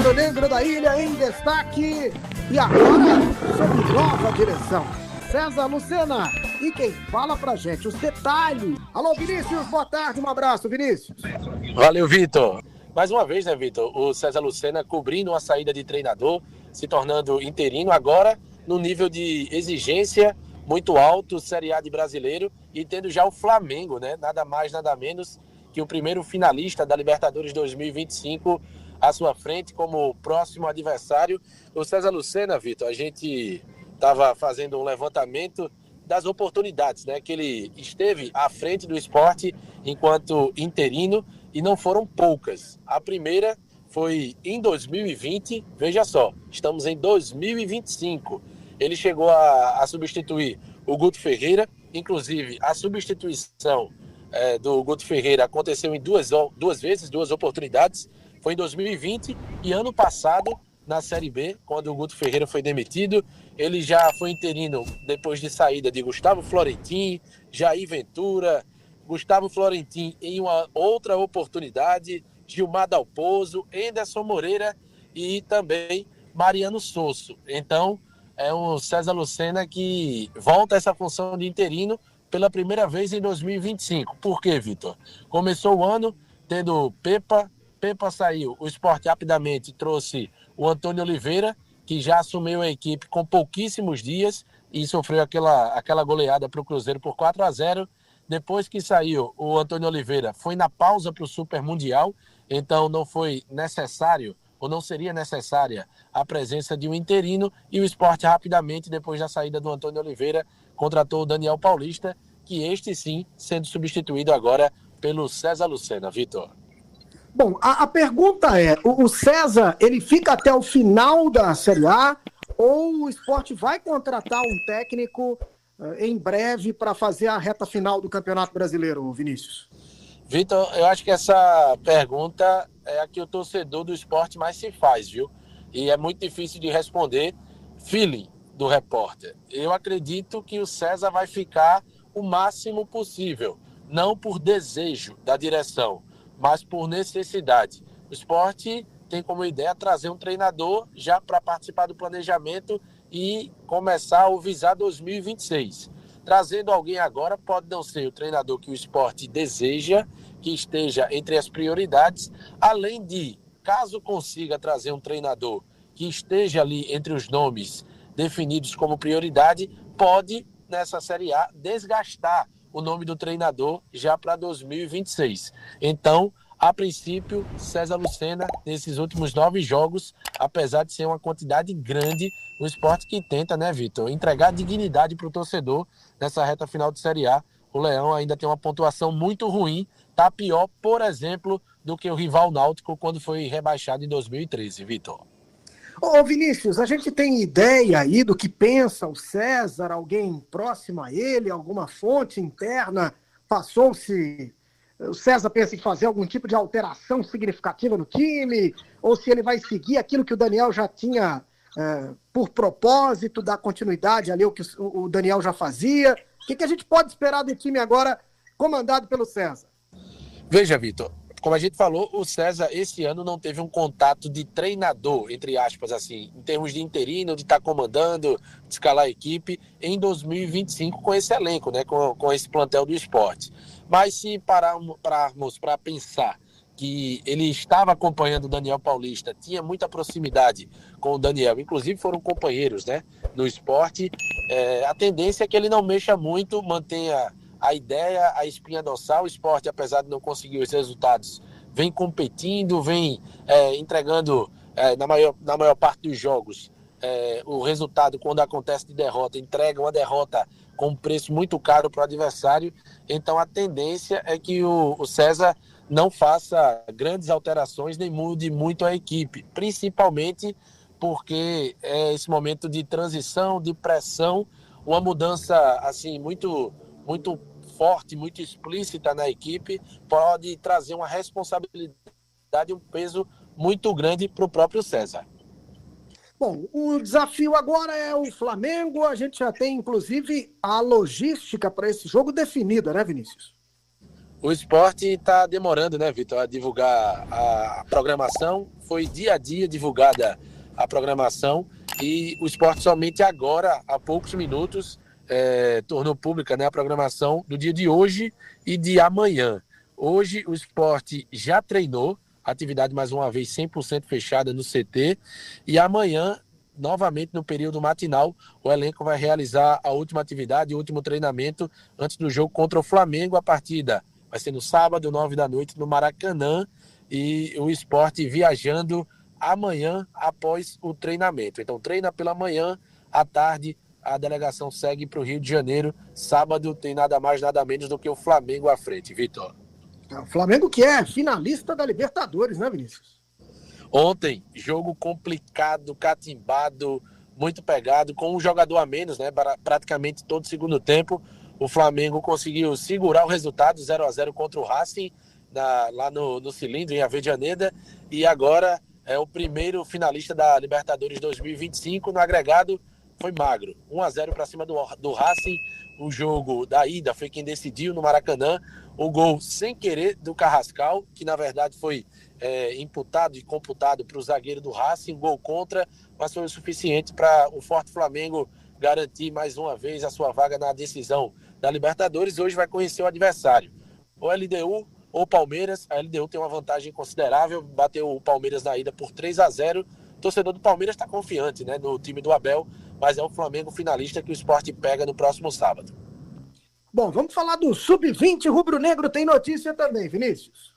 rubro-negro da ilha em destaque. E agora, sob nova direção, César Lucena. E quem fala pra gente os detalhes. Alô, Vinícius, boa tarde, um abraço, Vinícius. Valeu, Vitor. Mais uma vez, né, Vitor? O César Lucena cobrindo uma saída de treinador, se tornando interino, agora no nível de exigência muito alto, Série A de brasileiro, e tendo já o Flamengo, né? Nada mais, nada menos que o primeiro finalista da Libertadores 2025 à sua frente como próximo adversário. O César Lucena, Vitor, a gente estava fazendo um levantamento das oportunidades, né? Que ele esteve à frente do Sport enquanto interino, e não foram poucas. A primeira foi em 2020, veja só, estamos em 2025. Ele chegou a substituir o Guto Ferreira, inclusive a substituição do Guto Ferreira aconteceu em duas vezes, duas oportunidades. Foi em 2020 e ano passado, na Série B, quando o Guto Ferreira foi demitido. Ele já foi interino depois de saída de Gustavo Florentin, Jair Ventura, Gustavo Florentin em uma outra oportunidade, Gilmar Dalpozo, Anderson Moreira e também Mariano Sosso. Então, é o César Lucena que volta a essa função de interino pela primeira vez em 2025. Por quê, Vitor? Começou o ano tendo Pepa saiu, o Sport rapidamente trouxe o Antônio Oliveira, que já assumiu a equipe com pouquíssimos dias e sofreu aquela goleada para o Cruzeiro por 4-0. Depois que saiu o Antônio Oliveira, foi na pausa para o Super Mundial, então não foi necessário, ou não seria necessária, a presença de um interino, e o Sport rapidamente, depois da saída do Antônio Oliveira, contratou o Daniel Paulista, que este sim, sendo substituído agora pelo César Lucena. Vitor. Bom, a pergunta é, o César, ele fica até o final da Série A ou o Sport vai contratar um técnico em breve para fazer a reta final do Campeonato Brasileiro, Vinícius? Vitor, eu acho que essa pergunta é a que o torcedor do Sport mais se faz, viu? E é muito difícil de responder. Feeling do repórter. Eu acredito que o César vai ficar o máximo possível, não por desejo da direção, mas por necessidade. O Sport tem como ideia trazer um treinador já para participar do planejamento e começar a visar 2026. Trazendo alguém agora pode não ser o treinador que o Sport deseja, que esteja entre as prioridades, além de, caso consiga trazer um treinador que esteja ali entre os nomes definidos como prioridade, pode, nessa Série A, desgastar o nome do treinador já para 2026. Então, a princípio, César Lucena, nesses últimos 9 jogos, apesar de ser uma quantidade grande, o Sport que tenta, né, Vitor, entregar dignidade para o torcedor nessa reta final de Série A. O Leão ainda tem uma pontuação muito ruim, tá pior, por exemplo, do que o rival Náutico quando foi rebaixado em 2013, Vitor. Ô Vinícius, a gente tem ideia aí do que pensa o César, alguém próximo a ele, alguma fonte interna? Passou-se, o César pensa em fazer algum tipo de alteração significativa no time? Ou se ele vai seguir aquilo que o Daniel já tinha por propósito, dar continuidade ali ao que o Daniel já fazia? O que a gente pode esperar do time agora comandado pelo César? Veja, Vitor, como a gente falou, o César esse ano não teve um contato de treinador, entre aspas, assim, em termos de interino, de estar comandando, de escalar a equipe em 2025 com esse elenco, né, com esse plantel do Sport. Mas se pararmos para pensar que ele estava acompanhando o Daniel Paulista, tinha muita proximidade com o Daniel, inclusive foram companheiros, né, no Sport, a tendência é que ele não mexa muito, mantenha a ideia, a espinha dorsal. O Sport, apesar de não conseguir os resultados, vem competindo, vem entregando na maior parte dos jogos o resultado. Quando acontece de derrota, entrega uma derrota com um preço muito caro para o adversário. Então a tendência é que o César não faça grandes alterações nem mude muito a equipe, principalmente porque é esse momento de transição, de pressão, uma mudança assim muito forte, muito explícita na equipe, pode trazer uma responsabilidade, um peso muito grande para o próprio César. Bom, o desafio agora é o Flamengo. A gente já tem, inclusive, a logística para esse jogo definida, né, Vinícius? O Sport está demorando, né, Vitor, a divulgar a programação. Foi dia a dia divulgada a programação e o Sport somente agora, há poucos minutos, tornou pública, né, a programação do dia de hoje e de amanhã. Hoje o Sport já treinou, atividade mais uma vez 100% fechada no CT, e amanhã, novamente no período matinal, o elenco vai realizar a última atividade, o último treinamento antes do jogo contra o Flamengo. A partida vai ser no sábado, 9 da noite, no Maracanã, e o Sport viajando amanhã após o treinamento. Então treina pela manhã, à tarde a delegação segue para o Rio de Janeiro. Sábado tem nada mais, nada menos do que o Flamengo à frente, Vitor. O Flamengo que é finalista da Libertadores, né, Vinícius? Ontem, jogo complicado, catimbado, muito pegado, com um jogador a menos, né? Praticamente todo o segundo tempo. O Flamengo conseguiu segurar o resultado 0-0 contra o Racing, lá no Cilindro, em Avejaneda, e agora é o primeiro finalista da Libertadores 2025. No agregado, foi magro. 1-0 para cima do Racing. O jogo da ida foi quem decidiu no Maracanã. O gol sem querer do Carrascal, que na verdade foi imputado e computado para o zagueiro do Racing, um gol contra, mas foi o suficiente para o forte Flamengo garantir mais uma vez a sua vaga na decisão da Libertadores. Hoje vai conhecer o adversário, ou LDU ou Palmeiras. A LDU tem uma vantagem considerável, bateu o Palmeiras na ida por 3-0. O torcedor do Palmeiras está confiante, né, no time do Abel, mas é o Flamengo finalista que o Sport pega no próximo sábado. Bom, vamos falar do Sub-20 rubro-negro, tem notícia também, Vinícius.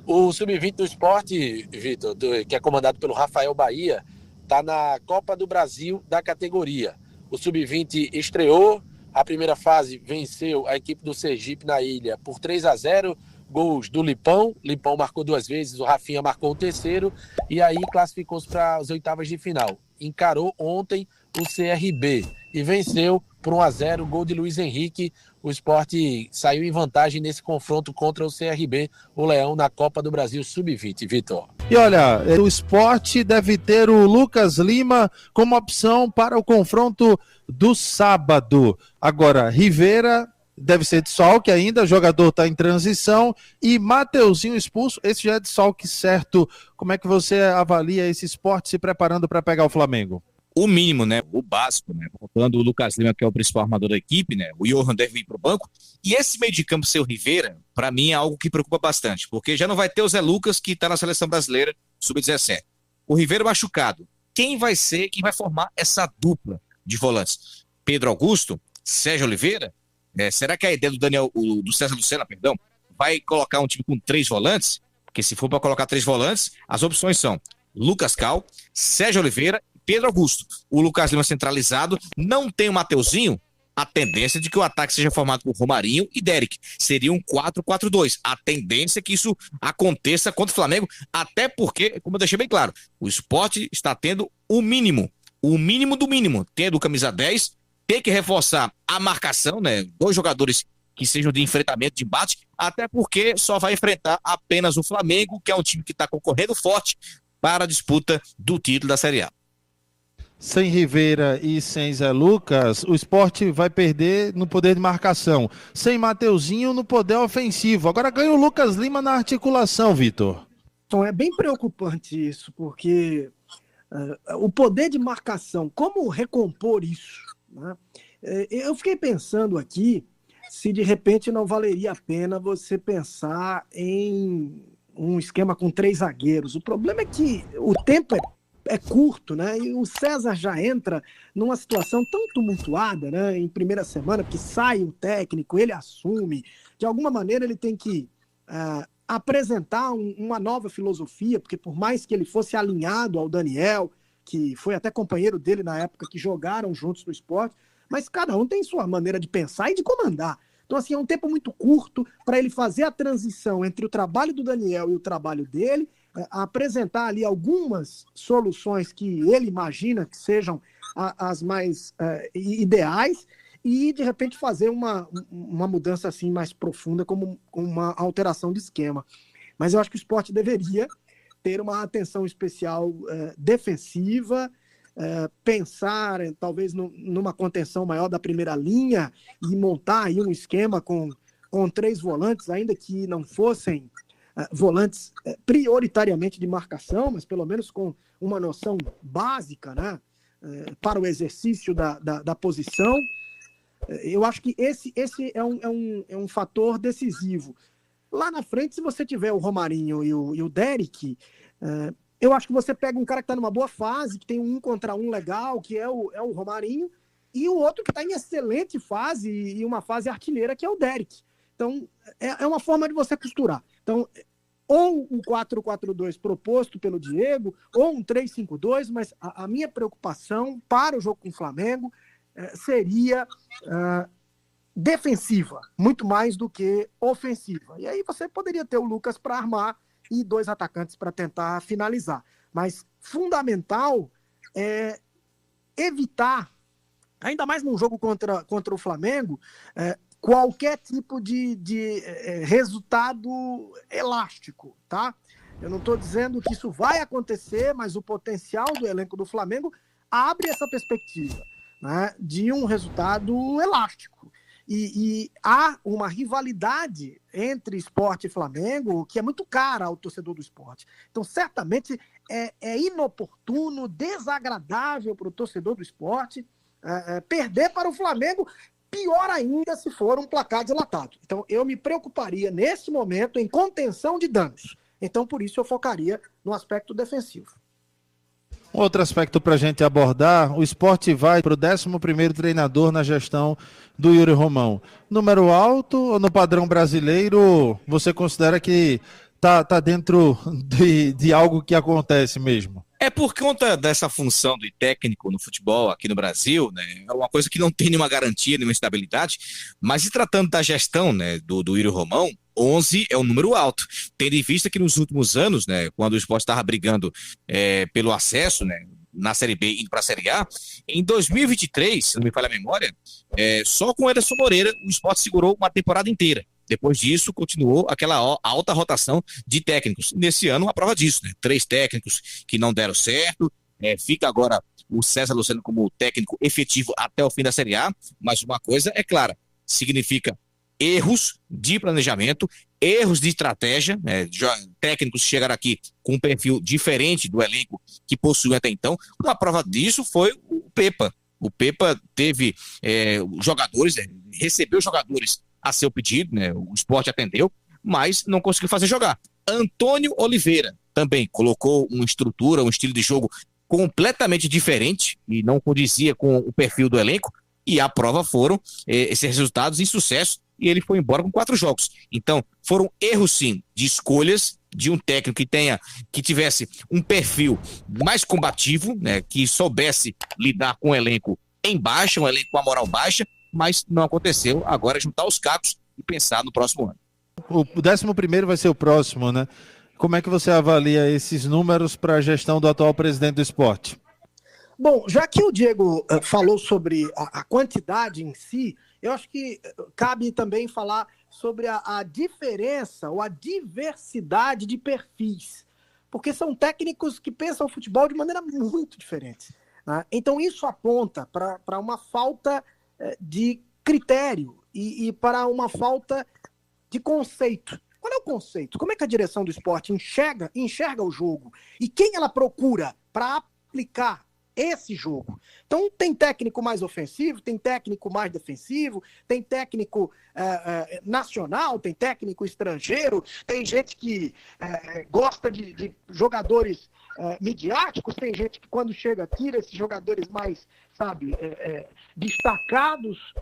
O Sub-20 do Sport, Vitor, que é comandado pelo Rafael Bahia, está na Copa do Brasil da categoria. O Sub-20 estreou, a primeira fase venceu a equipe do Sergipe na ilha por 3-0, gols do Lipão. Lipão marcou 2 vezes, o Rafinha marcou o terceiro, e aí classificou-se para as oitavas de final. Encarou ontem o CRB e venceu por 1-0, gol de Luiz Henrique. O Sport saiu em vantagem nesse confronto contra o CRB, o Leão, na Copa do Brasil Sub-20, Vitor. E olha, o Sport deve ter o Lucas Lima como opção para o confronto do sábado. Agora, Rivera deve ser desfalque ainda, o jogador está em transição, e Mateuzinho expulso, esse já é desfalque certo. Como é que você avalia esse Sport se preparando para pegar o Flamengo? O mínimo, né? O básico, né? Voltando o Lucas Lima, que é o principal armador da equipe, né? O Johan deve ir para o banco. E esse meio de campo ser o Rivera, para mim é algo que preocupa bastante, porque já não vai ter o Zé Lucas, que está na seleção brasileira sub-17. O Rivera machucado. Quem vai formar essa dupla de volantes? Pedro Augusto? Sérgio Oliveira? Será que a ideia do César Lucena, vai colocar um time com 3 volantes? Porque se for para colocar 3 volantes, as opções são Lucas Cal, Sérgio Oliveira, Pedro Augusto. O Lucas Lima centralizado, não tem o Mateuzinho, a tendência de que o ataque seja formado por Romarinho e Derek. Seria um 4-4-2. A tendência é que isso aconteça contra o Flamengo, até porque, como eu deixei bem claro, o Sport está tendo o mínimo do mínimo. Tendo o camisa 10, tem que reforçar a marcação, né? 2 jogadores que sejam de enfrentamento, de embate, até porque só vai enfrentar apenas o Flamengo, que é um time que está concorrendo forte para a disputa do título da Série A. Sem Rivera e sem Zé Lucas, o Sport vai perder no poder de marcação. Sem Mateuzinho no poder ofensivo. Agora ganha o Lucas Lima na articulação, Vitor. Então é bem preocupante isso, porque o poder de marcação, como recompor isso? Né? Eu fiquei pensando aqui se de repente não valeria a pena você pensar em um esquema com 3 zagueiros. O problema é que o tempo é curto, né? E o César já entra numa situação tão tumultuada, né? Em primeira semana, porque sai o técnico, ele assume. De alguma maneira ele tem que apresentar uma nova filosofia, porque por mais que ele fosse alinhado ao Daniel, que foi até companheiro dele na época que jogaram juntos no Sport, mas cada um tem sua maneira de pensar e de comandar. Então, assim, é um tempo muito curto para ele fazer a transição entre o trabalho do Daniel e o trabalho dele, apresentar ali algumas soluções que ele imagina que sejam as mais ideais e, de repente, fazer uma mudança assim mais profunda, como uma alteração de esquema. Mas eu acho que o Sport deveria ter uma atenção especial defensiva, pensar talvez numa contenção maior da primeira linha e montar aí um esquema com com 3 volantes, ainda que não fossem volantes prioritariamente de marcação, mas pelo menos com uma noção básica, né, para o exercício da posição. Eu acho que esse é um fator decisivo. Lá na frente, se você tiver o Romarinho e o Derrick, eu acho que você pega um cara que está numa boa fase, que tem um contra um legal, que é o Romarinho, e o outro que está em excelente fase e uma fase artilheira, que é o Derrick. Então, é uma forma de você costurar. Então, ou um 4-4-2 proposto pelo Diego, ou um 3-5-2, mas a minha preocupação para o jogo com o Flamengo seria defensiva, muito mais do que ofensiva. E aí você poderia ter o Lucas para armar e 2 atacantes para tentar finalizar. Mas fundamental é evitar, ainda mais num jogo contra o Flamengo, qualquer tipo de resultado elástico, tá? Eu não estou dizendo que isso vai acontecer, mas o potencial do elenco do Flamengo abre essa perspectiva, né, de um resultado elástico. E há uma rivalidade entre Sport e Flamengo que é muito cara ao torcedor do Sport. Então, certamente, é inoportuno, desagradável para o torcedor do Sport perder para o Flamengo, pior ainda se for um placar dilatado. Então, eu me preocuparia, nesse momento, em contenção de danos. Então, por isso, eu focaria no aspecto defensivo. Outro aspecto para a gente abordar, o Sport vai para o 11º treinador na gestão do Yuri Romão. Número alto ou no padrão brasileiro, você considera que tá dentro de algo que acontece mesmo? Por conta dessa função do técnico no futebol aqui no Brasil, né, é uma coisa que não tem nenhuma garantia, nenhuma estabilidade, mas se tratando da gestão, né, do Yuri Romão, 11 é um número alto, tendo em vista que nos últimos anos, né, quando o Sport estava brigando pelo acesso, né, na Série B indo para a Série A, em 2023, se não me falha a memória, só com o Ederson Moreira o Sport segurou uma temporada inteira. Depois disso, continuou aquela alta rotação de técnicos. Nesse ano, a prova disso, né? 3 técnicos que não deram certo. Fica agora o César Lucena como técnico efetivo até o fim da Série A. Mas uma coisa é clara, significa erros de planejamento, erros de estratégia, né? Técnicos que chegaram aqui com um perfil diferente do elenco que possuem até então. Uma prova disso foi o Pepa. O Pepa teve jogadores, recebeu jogadores a seu pedido, né? O Sport atendeu, mas não conseguiu fazer jogar. Antônio Oliveira também colocou uma estrutura, um estilo de jogo completamente diferente e não condizia com o perfil do elenco, e a prova foram esses resultados em sucesso, e ele foi embora com 4 jogos. Então, foram erros sim, de escolhas de um técnico que tivesse um perfil mais combativo, né? Que soubesse lidar com o elenco em baixa, um elenco com a moral baixa, mas não aconteceu. Agora é juntar os cacos e pensar no próximo ano. O 11º vai ser o próximo, né? Como é que você avalia esses números para a gestão do atual presidente do Sport? Bom, já que o Diego falou sobre a quantidade em si, eu acho que cabe também falar sobre a diferença ou a diversidade de perfis, porque são técnicos que pensam o futebol de maneira muito diferente, né? Então isso aponta para uma falta de critério e para uma falta de conceito. Qual é o conceito? Como é que a direção do Sport enxerga o jogo? E quem ela procura para aplicar esse jogo? Então tem técnico mais ofensivo, tem técnico mais defensivo, tem técnico nacional, tem técnico estrangeiro, tem gente que gosta de jogadores midiáticos, tem gente que quando chega tira esses jogadores mais, destacados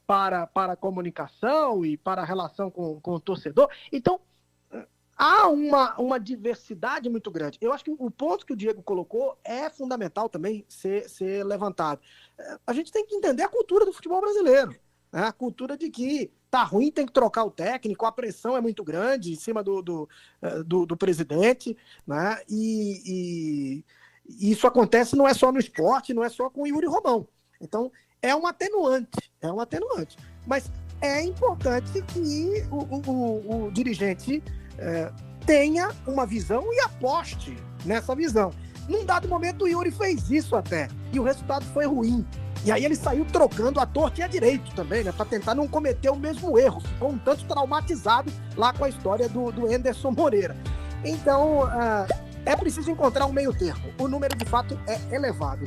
para a comunicação e para a relação com o torcedor. Então, há uma diversidade muito grande. Eu acho que o ponto que o Diego colocou é fundamental também ser levantado. A gente tem que entender a cultura do futebol brasileiro, né? A cultura de que tá ruim, tem que trocar o técnico, a pressão é muito grande em cima do presidente, né? E isso acontece não é só no Sport, não é só com o Yuri Romão. Então, é um atenuante. Mas é importante que o dirigente tenha uma visão e aposte nessa visão. Num dado momento, o Yuri fez isso até, e o resultado foi ruim. E aí ele saiu trocando a torta e a direito também, né? Para tentar não cometer o mesmo erro. Ficou um tanto traumatizado lá com a história do Anderson Moreira. Então, é preciso encontrar um meio termo. O número, de fato, é elevado.